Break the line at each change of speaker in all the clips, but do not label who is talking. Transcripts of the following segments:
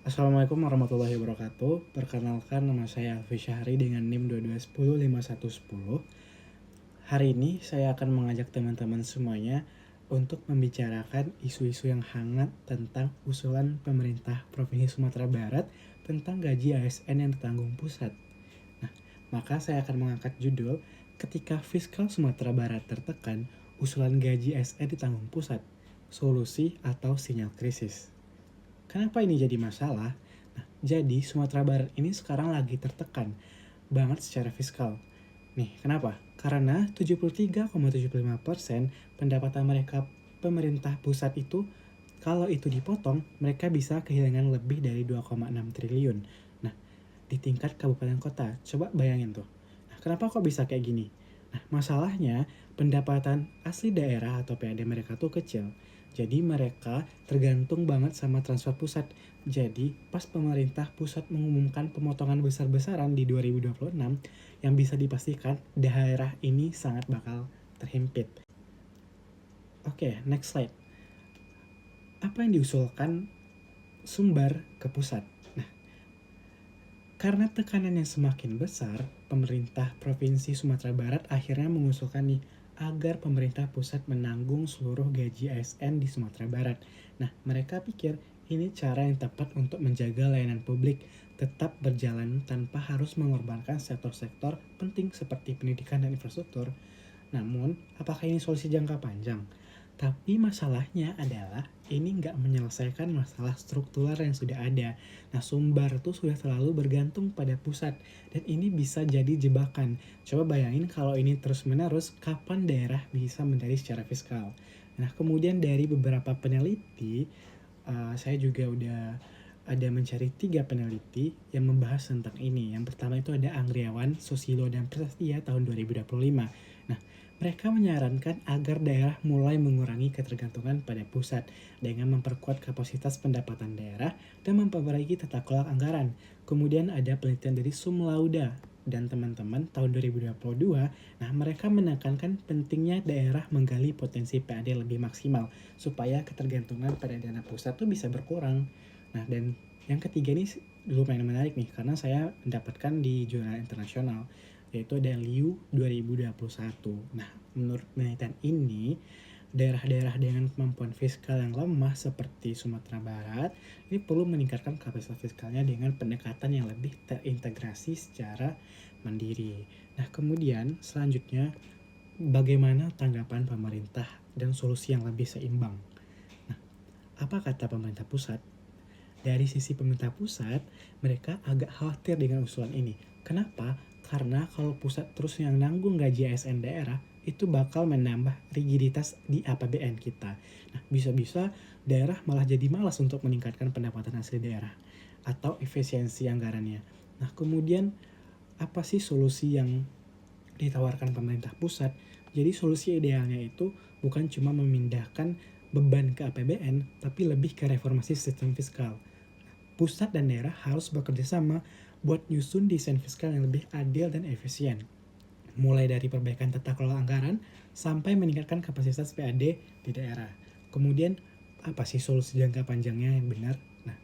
Assalamualaikum warahmatullahi wabarakatuh. Perkenalkan, nama saya Alfi Syahri dengan NIM 22105110. Hari ini saya akan mengajak teman-teman semuanya untuk membicarakan isu-isu yang hangat tentang usulan pemerintah Provinsi Sumatera Barat tentang gaji ASN yang ditanggung pusat. Nah, maka saya akan mengangkat judul "Ketika Fiskal Sumatera Barat Tertekan, Usulan Gaji ASN Ditanggung Pusat, Solusi atau Sinyal Krisis". Kenapa ini jadi masalah? Nah, jadi Sumatera Barat ini sekarang lagi tertekan banget secara fiskal. Nih, kenapa? Karena 73,75% pendapatan mereka pemerintah pusat itu, kalau itu dipotong, mereka bisa kehilangan lebih dari 2,6 triliun. Nah, di tingkat kabupaten kota, coba bayangin tuh. Nah, kenapa kok bisa kayak gini? Nah, masalahnya pendapatan asli daerah atau PAD mereka tuh kecil. Jadi mereka tergantung banget sama transfer pusat. Jadi pas pemerintah pusat mengumumkan pemotongan besar-besaran di 2026, yang bisa dipastikan daerah ini sangat bakal terhimpit. Oke, next slide. Apa yang diusulkan sumber ke pusat? Nah, karena tekanan yang semakin besar, pemerintah Provinsi Sumatera Barat akhirnya mengusulkan nih agar pemerintah pusat menanggung seluruh gaji ASN di Sumatera Barat. Nah, mereka pikir ini cara yang tepat untuk menjaga layanan publik tetap berjalan tanpa harus mengorbankan sektor-sektor penting seperti pendidikan dan infrastruktur. Namun, apakah ini solusi jangka panjang? Tapi masalahnya adalah ini nggak menyelesaikan masalah struktural yang sudah ada. Nah, sumber itu sudah selalu bergantung pada pusat. Dan ini bisa jadi jebakan. Coba bayangin kalau ini terus-menerus, kapan daerah bisa mandiri secara fiskal? Nah, kemudian dari beberapa peneliti, saya juga udah ada mencari 3 peneliti yang membahas tentang ini. Yang pertama itu ada Anggriawan, Susilo, dan Prasetya tahun 2025. Nah, mereka menyarankan agar daerah mulai mengurangi ketergantungan pada pusat dengan memperkuat kapasitas pendapatan daerah dan memperbaiki tata kelola anggaran. Kemudian ada penelitian dari Sum Lauda dan teman-teman tahun 2022. Nah, mereka menekankan pentingnya daerah menggali potensi PAD lebih maksimal supaya ketergantungan pada dana pusat tuh bisa berkurang. Nah, dan yang ketiga ini lumayan menarik nih karena saya mendapatkan di jurnal internasional, yaitu ada Liu 2021. Nah, menurut penelitian ini, daerah-daerah dengan kemampuan fiskal yang lemah seperti Sumatera Barat ini perlu meningkatkan kapasitas fiskalnya dengan pendekatan yang lebih terintegrasi secara mandiri. Nah, kemudian selanjutnya bagaimana tanggapan pemerintah dan solusi yang lebih seimbang? Nah, apa kata pemerintah pusat? Dari sisi pemerintah pusat, mereka agak khawatir dengan usulan ini. Kenapa? Karena kalau pusat terus yang nanggung gaji ASN daerah, itu bakal menambah rigiditas di APBN kita. Nah, bisa-bisa daerah malah jadi malas untuk meningkatkan pendapatan asli daerah atau efisiensi anggarannya. Nah, kemudian apa sih solusi yang ditawarkan pemerintah pusat? Jadi solusi idealnya itu bukan cuma memindahkan beban ke APBN, tapi lebih ke reformasi sistem fiskal. Pusat dan daerah harus bekerja sama buat nyusun desain fiskal yang lebih adil dan efisien. Mulai dari perbaikan tata kelola anggaran sampai meningkatkan kapasitas PAD di daerah. Kemudian, apa sih solusi jangka panjangnya yang benar? Nah,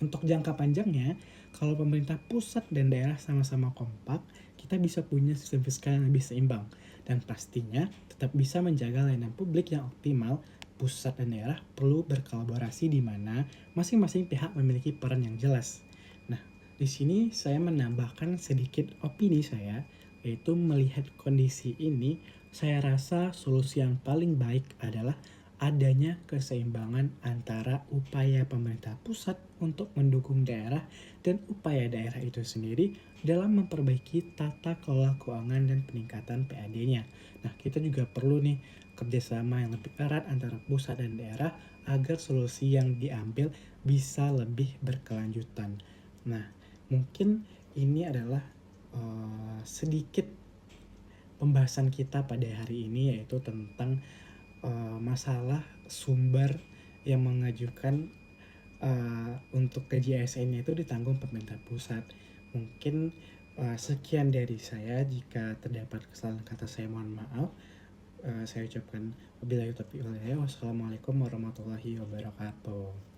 untuk jangka panjangnya, kalau pemerintah pusat dan daerah sama-sama kompak, kita bisa punya sistem fiskal yang lebih seimbang. Dan pastinya tetap bisa menjaga layanan publik yang optimal. Pusat dan daerah perlu berkolaborasi di mana masing-masing pihak memiliki peran yang jelas. Nah, di sini saya menambahkan sedikit opini saya, yaitu melihat kondisi ini, saya rasa solusi yang paling baik adalah adanya keseimbangan antara upaya pemerintah pusat untuk mendukung daerah dan upaya daerah itu sendiri dalam memperbaiki tata kelola keuangan dan peningkatan PAD-nya. Nah, kita juga perlu nih kerjasama yang lebih erat antara pusat dan daerah agar solusi yang diambil bisa lebih berkelanjutan. Nah, mungkin ini adalah sedikit pembahasan kita pada hari ini, yaitu tentang masalah sumber yang mengajukan untuk gaji ASN-nya itu ditanggung pemerintah pusat. Mungkin sekian dari saya. Jika terdapat kesalahan kata, saya mohon maaf. Saya ucapkan wabillahi taufiq wal hidayah. Wassalamualaikum warahmatullahi wabarakatuh.